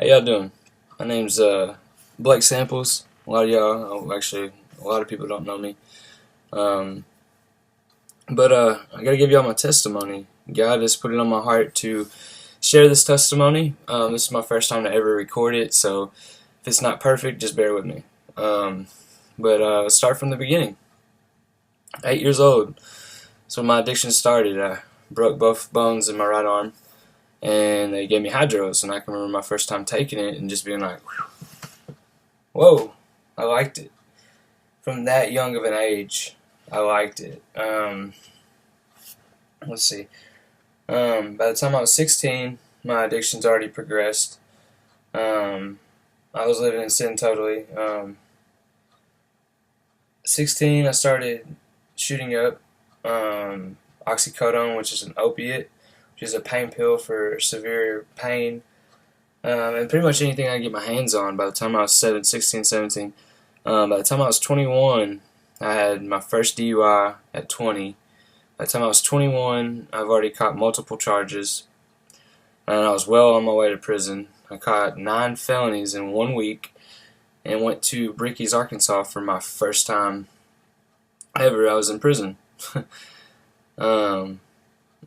How y'all doing? My name's Blake Samples. A lot of y'all, actually, a lot of people don't know me. Um, but I gotta give y'all my testimony. God has put it on my heart to share this testimony. This is my first time to ever record it, so if it's not perfect, just bear with me. But let's start from the beginning. 8 years old. So my addiction started. I broke both bones in my right arm, and they gave me hydros, and I can remember my first time taking it and just being like, whoa, I liked it. From that young of an age, I liked it. Let's see. By the time I was 16, my addiction's already progressed. I was living in sin totally. 16, I started shooting up oxycodone, which is an opiate, which is a pain pill for severe pain. And pretty much anything I could get my hands on. By the time I was 16, 17, by the time I was 21, I had my first DUI at 20. By the time I was 21, I've already caught multiple charges, and I was well on my way to prison. I caught 9 felonies in 1 week and went to Bricky's, Arkansas for my first time ever I was in prison.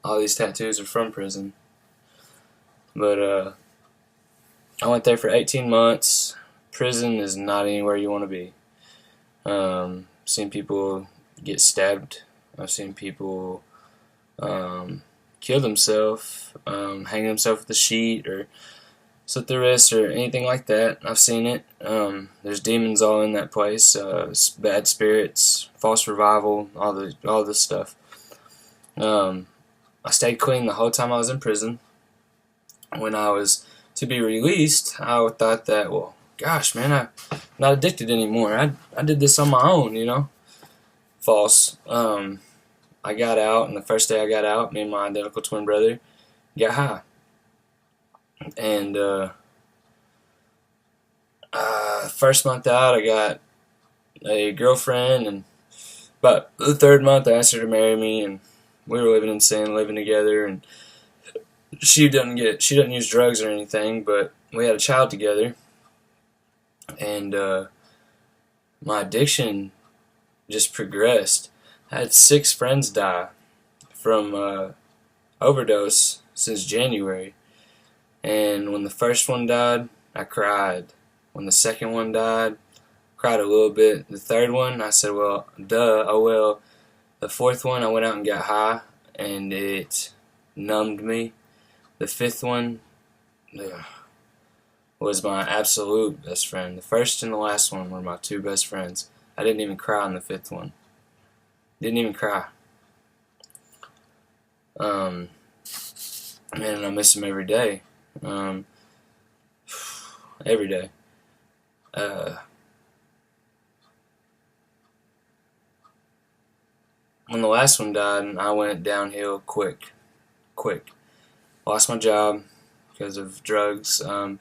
All these tattoos are from prison. But I went there for 18 months. Prison is not anywhere you want to be. Seen people get stabbed. I've seen people kill themselves, hang themselves with a sheet, or slit their wrists, or anything like that. I've seen it. There's demons all in that place. Bad spirits, false revival, all this stuff. I stayed clean the whole time I was in prison. When I was to be released, I thought that, well, gosh, man, I'm not addicted anymore. I did this on my own, you know. False. I got out, and the first day I got out, me and my identical twin brother got high. And first month out, I got a girlfriend, and about the third month, I asked her to marry me, and we were living in sin, living together, and she doesn't use drugs or anything, but we had a child together, and my addiction just progressed. I had 6 friends die from overdose since January, and when the first one died, I cried. When the second one died, I cried a little bit. The third one, I said, well, duh, oh well. The fourth one, I went out and got high, and it numbed me. The fifth one was my absolute best friend. The first and the last one were my 2 best friends. I didn't even cry on the 5th one. Didn't even cry. Man, I miss them every day. Every day. When the last one died, I went downhill quick. Lost my job because of drugs. On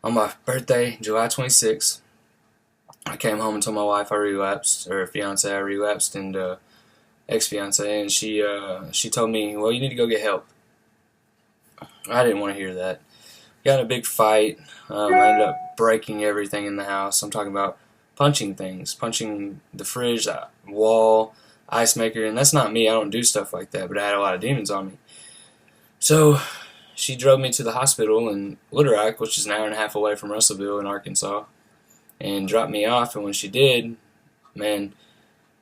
my birthday, July 26th, I came home and told my wife I relapsed, or fiance I relapsed, and ex-fiance, and she told me, well, you need to go get help. I didn't want to hear that. Got in a big fight. I ended up breaking everything in the house. I'm talking about punching things, punching the fridge, the wall, ice maker, and that's not me. I don't do stuff like that, but I had a lot of demons on me. So she drove me to the hospital in Little Rock, which is an hour and a half away from Russellville in Arkansas, and dropped me off. And when she did, man,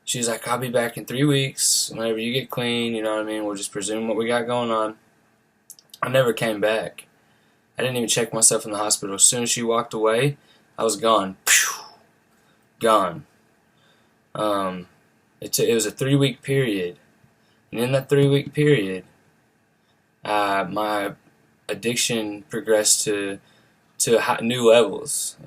she was like, I'll be back in 3 weeks. Whenever you get clean, you know what I mean? We'll just presume what we got going on. I never came back. I didn't even check myself in the hospital. As soon as she walked away, I was gone. Gone. It was a 3-week period. And in that 3-week period, my addiction progressed to new levels.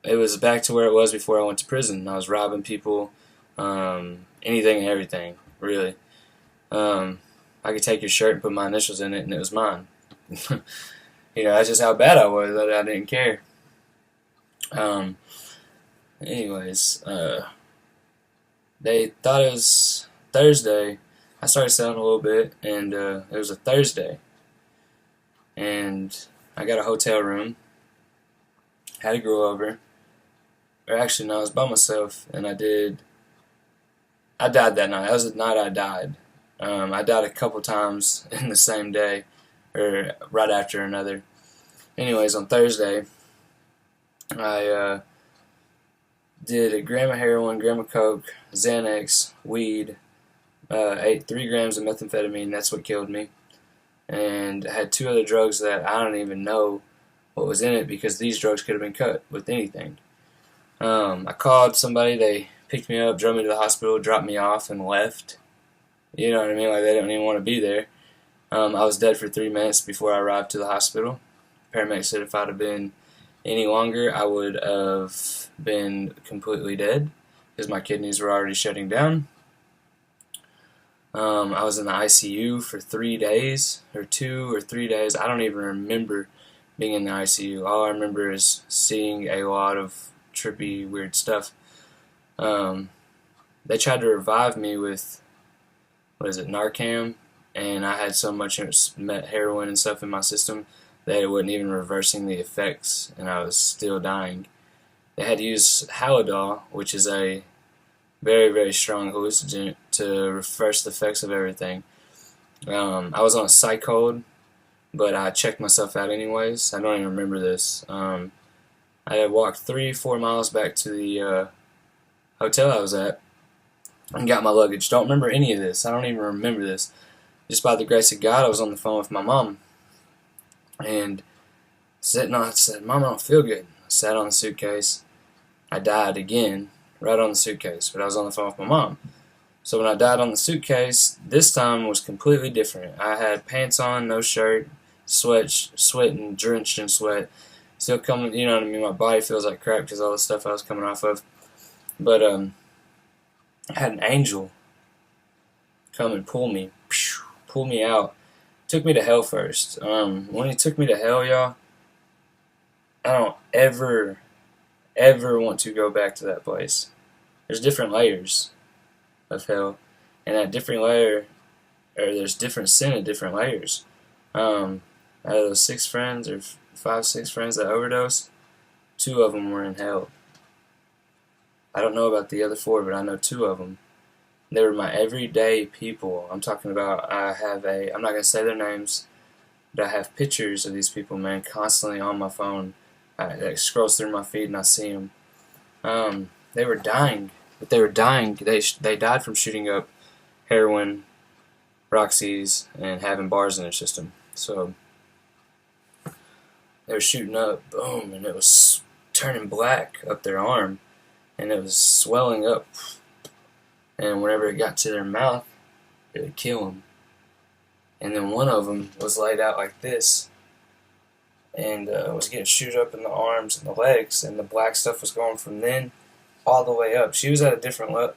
It was back to where it was before I went to prison. I was robbing people, anything and everything, really. I could take your shirt and put my initials in it, and it was mine. You know, that's just how bad I was. I didn't care. Anyways, they thought it was Thursday. I started selling a little bit, and it was a Thursday. And I got a hotel room, had a girl over, or actually no, I was by myself, and I died that night. That was the night I died. I died a couple times in the same day, or right after another. Anyways, on Thursday, I did a gram of heroin, gram of coke, Xanax, weed, ate 3 grams of methamphetamine. That's what killed me. And I had 2 other drugs that I don't even know what was in it, because these drugs could have been cut with anything. I called somebody. They picked me up, drove me to the hospital, dropped me off, and left. You know what I mean? Like, they didn't even want to be there. I was dead for 3 minutes before I arrived to the hospital. Paramedics said if I'd have been any longer, I would have been completely dead, because my kidneys were already shutting down. I was in the ICU for 3 days, or 2 or 3 days. I don't even remember being in the ICU. All I remember is seeing a lot of trippy, weird stuff. They tried to revive me with, Narcan, and I had so much heroin and stuff in my system that it wasn't even reversing the effects, and I was still dying. They had to use Halidol, which is a very, very strong hallucinogen, to reverse the effects of everything. I was on a psych hold, but I checked myself out anyways. I don't even remember this. I had walked 3-4 miles back to the hotel I was at and got my luggage. Don't remember any of this. I don't even remember this. Just by the grace of God, I was on the phone with my mom. And I said, Mom, I don't feel good. I sat on the suitcase. I died again, right on the suitcase. But I was on the phone with my mom. So when I died on the suitcase, this time was completely different. I had pants on, no shirt, sweating, drenched in sweat. Still coming, you know what I mean? My body feels like crap because all the stuff I was coming off of. But I had an angel come and pull me out. Took me to hell first. When he took me to hell, y'all, I don't ever want to go back to that place. There's different layers of hell, and that different layer, or there's different sin at different layers. Out of those 6 friends, or 5-6 friends that overdosed, 2 of them were in hell. I don't know about the other 4, but I know 2 of them. They were my everyday people. I'm talking about, I'm not going to say their names, but I have pictures of these people, man, constantly on my phone. It scrolls through my feed and I see them. They were dying, but they were dying. They died from shooting up heroin, Roxy's, and having bars in their system. So they were shooting up, boom, and it was turning black up their arm, and it was swelling up. And whenever it got to their mouth, it would kill them. And then one of them was laid out like this, and was getting shoot up in the arms and the legs, and the black stuff was going from then all the way up. She was at a different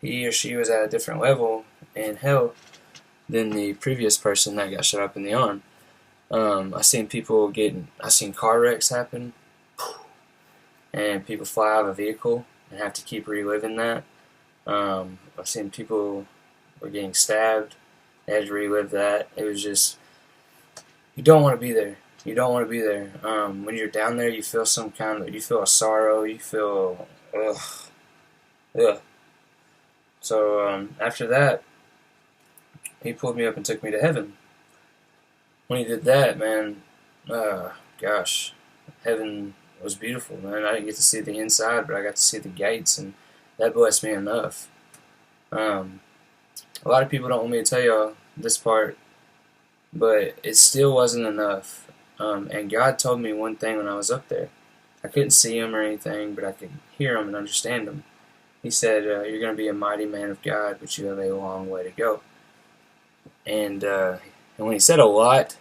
he or she was at a different level in hell than the previous person that got shot up in the arm. I seen car wrecks happen, and people fly out of a vehicle and have to keep reliving that. I've seen people were getting stabbed. They had to relive that. It was just, you don't want to be there. You don't want to be there. When you're down there, you feel you feel a sorrow. You feel, ugh. So after that, he pulled me up and took me to heaven. When he did that, man, gosh, heaven was beautiful, man. I didn't get to see the inside, but I got to see the gates, and that blessed me enough. A lot of people don't want me to tell y'all this part, but it still wasn't enough. And God told me one thing when I was up there. I couldn't see him or anything, but I could hear him and understand him. He said, you're going to be a mighty man of God, but you have a long way to go. And when he said a lot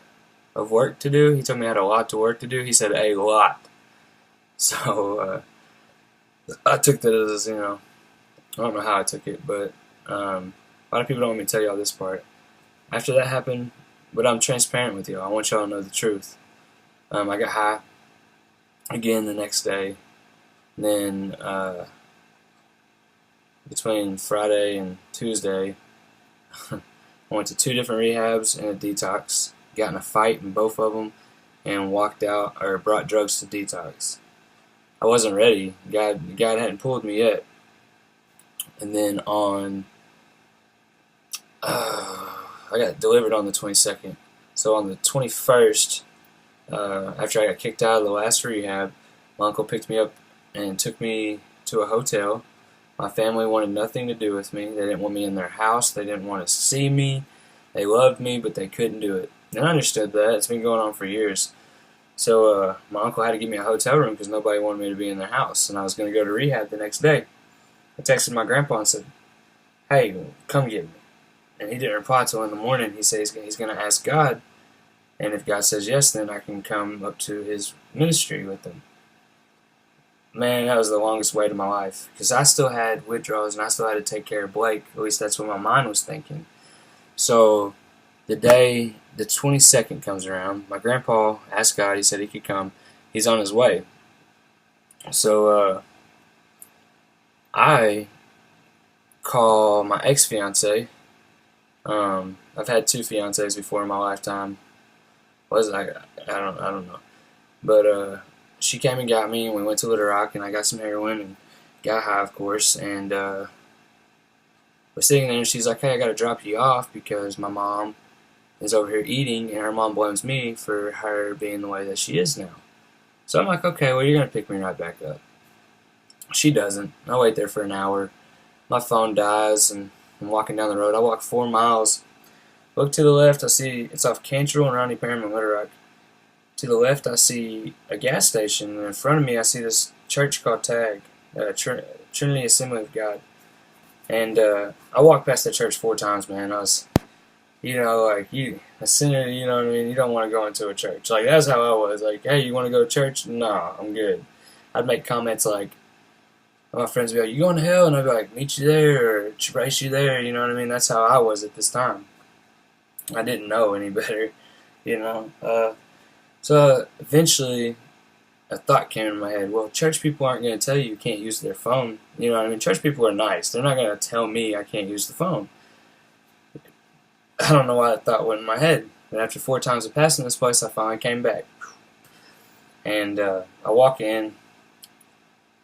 of work to do, he told me I had a lot to work to do. He said a lot. So I took that as, I don't know how I took it, but a lot of people don't want me to tell y'all this part. After that happened, but I'm transparent with y'all. I want y'all to know the truth. I got high again the next day. And then between Friday and Tuesday, I went to 2 different rehabs and a detox. Got in a fight in both of them, and walked out or brought drugs to detox. I wasn't ready. God hadn't pulled me yet. And then I got delivered on the 22nd. So on the 21st, after I got kicked out of the last rehab, my uncle picked me up and took me to a hotel. My family wanted nothing to do with me. They didn't want me in their house. They didn't want to see me. They loved me, but they couldn't do it. And I understood that. It's been going on for years. So my uncle had to give me a hotel room because nobody wanted me to be in their house. And I was going to go to rehab the next day. I texted my grandpa and said, "Hey, come get me." And he didn't reply till in the morning. He said he's going to ask God. And if God says yes, then I can come up to his ministry with him. Man, that was the longest wait of my life. Because I still had withdrawals and I still had to take care of Blake. At least that's what my mind was thinking. So the day the 22nd comes around, my grandpa asked God. He said he could come. He's on his way. So I call my ex-fiance. I've had 2 fiancées before in my lifetime. I don't know. But she came and got me, and we went to Little Rock, and I got some heroin and got high, of course. And we're sitting there, and she's like, "Hey, I got to drop you off because my mom is over here eating, and her mom blames me for her being the way that she is now." So I'm like, "Okay, well, you're going to pick me right back up." She doesn't. I wait there for an hour. My phone dies, and I'm walking down the road. I walk 4 miles. Look to the left, I see it's off Cantrell and Ronnie Perriman, Little Rock. To the left, I see a gas station, and in front of me, I see this church called TAG, Trinity Assembly of God. And I walked past that church 4 times, man. I was, a sinner, you know what I mean? You don't want to go into a church. Like, that's how I was. Like, "Hey, you want to go to church?" "No, I'm good." I'd make comments like, my friends would be like, "You going to hell?" And I'd be like, "Meet you there," or "Race you there," you know what I mean? That's how I was at this time. I didn't know any better, So eventually, a thought came in my head. Well, church people aren't going to tell you can't use their phone. You know what I mean? Church people are nice. They're not going to tell me I can't use the phone. I don't know why that thought went in my head. And after 4 times of passing this place, I finally came back. And I walk in.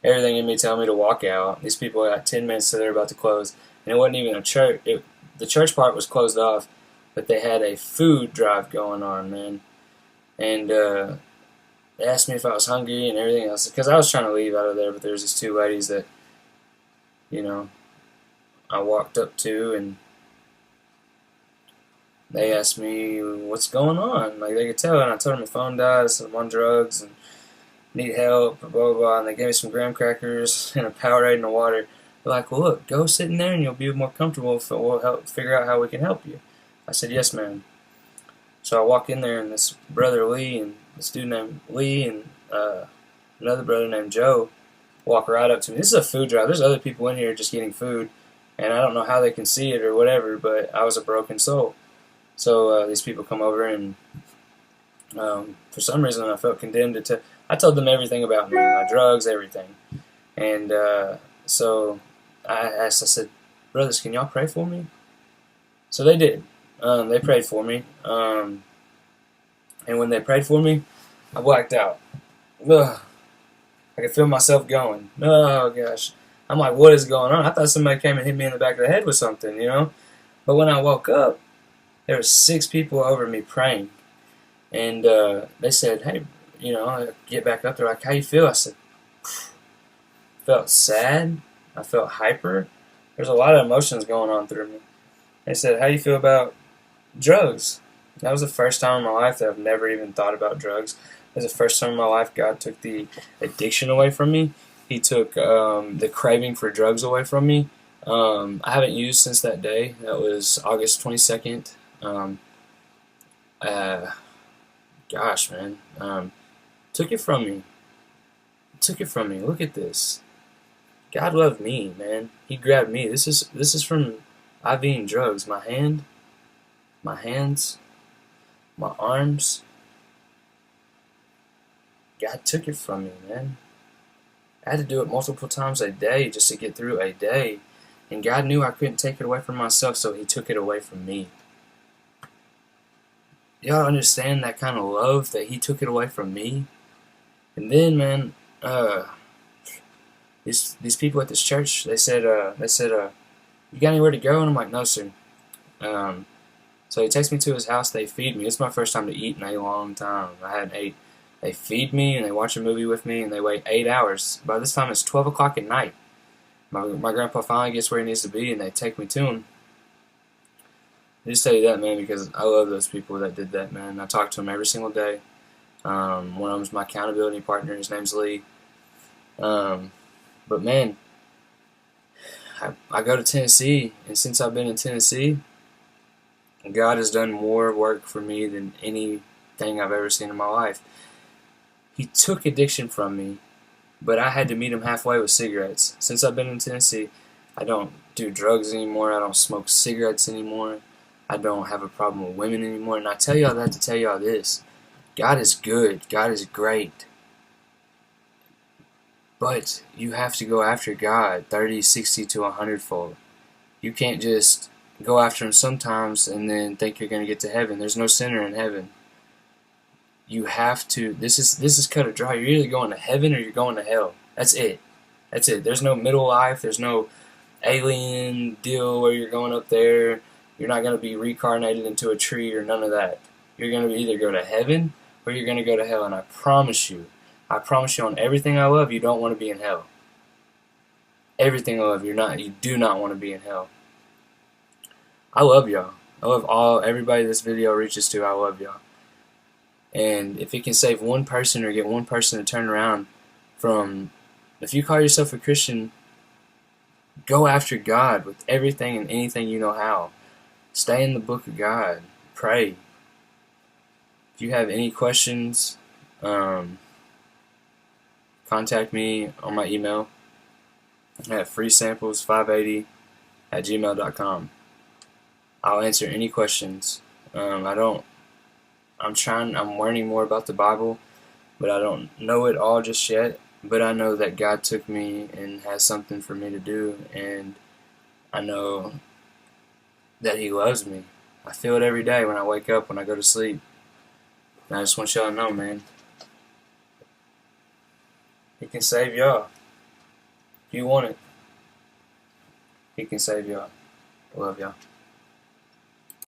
Everything in me telling me to walk out. These people got 10 minutes till they're about to close. And it wasn't even a church. The church part was closed off. But they had a food drive going on, man. And they asked me if I was hungry and everything else. Because I was trying to leave out of there, but there was these 2 ladies that, I walked up to, and they asked me what's going on. Like, they could tell, and I told them my phone died, so I'm on drugs and need help, blah, blah, blah. And they gave me some graham crackers and a Powerade and a water. They're like, "Well, look, go sit in there and you'll be more comfortable. We'll help figure out how we can help you." I said, "Yes, ma'am." So I walk in there, and this brother Lee and this dude named Lee and another brother named Joe walk right up to me. This is a food drive. There's other people in here just getting food, and I don't know how they can see it or whatever, but I was a broken soul. So these people come over, and for some reason I felt condemned to I told them everything about me, my drugs, everything. And so I said, "Brothers, can y'all pray for me?" So they did. They prayed for me. And when they prayed for me, I blacked out. Ugh. I could feel myself going. Oh, gosh. I'm like, what is going on? I thought somebody came and hit me in the back of the head with something, But when I woke up, there were 6 people over me praying. And they said, "Hey," I get back up. They're like, "How you feel?" I said, felt sad. I felt hyper. There's a lot of emotions going on through me. They said, "How do you feel about drugs?" That was the first time in my life that I've never even thought about drugs. It was the first time in my life God took the addiction away from me. He took the craving for drugs away from me. I haven't used since that day. That was August 22nd. Gosh, man. Took it from me. Took it from me. Look at this. God loved me, man. He grabbed me. This is from IV drugs. My hand, my hands, my arms. God took it from me, man. I had to do it multiple times a day just to get through a day. And God knew I couldn't take it away from myself, so He took it away from me. y'all understand that kind of love that He took it away from me? And then, man, these people at this church, they said, you got anywhere to go? And I'm like, no, sir. Um, so he takes me to his house. They feed me. It's my first time to eat in a long time. I hadn't ate. They feed me and they watch a movie with me and they wait 8 hours. By this time, it's 12 o'clock at night. My grandpa finally gets where he needs to be and they take me to him. I just tell you that, man, because I love those people that did that, man. I talk to them every single day. One of them's my accountability partner. His name's Lee. But man, I go to Tennessee, and since I've been in Tennessee, God has done more work for me than anything I've ever seen in my life. He took addiction from me, but I had to meet him halfway with cigarettes. Since I've been in Tennessee, I don't do drugs anymore. I don't smoke cigarettes anymore. I don't have a problem with women anymore. And I tell y'all that to tell y'all this. God is good. God is great. But you have to go after God 30, 60 to 100-fold. You can't just go after Him sometimes and then think you're going to get to heaven. There's no sinner in heaven. You have to. This is cut or dry. You're either going to heaven or you're going to hell. That's it. That's it. There's no middle life. There's no alien deal where you're going up there. You're not going to be reincarnated into a tree or none of that. You're going to either go to heaven or you're going to go to hell. And I promise you on everything I love, you don't want to be in hell. Everything I love, you do not want to be in hell. I love y'all. I love everybody this video reaches to. I love y'all. And if it can save one person or get one person to turn around from, if you call yourself a Christian, go after God with everything and anything you know how. Stay in the book of God. Pray. If you have any questions, contact me on my email at freesamples580@gmail.com. I'll answer any questions. I'm learning more about the Bible, but I don't know it all just yet. But I know that God took me and has something for me to do, and I know that He loves me. I feel it every day when I wake up, when I go to sleep. And I just want y'all to know, man, He can save y'all. If you want it, He can save y'all. I love y'all.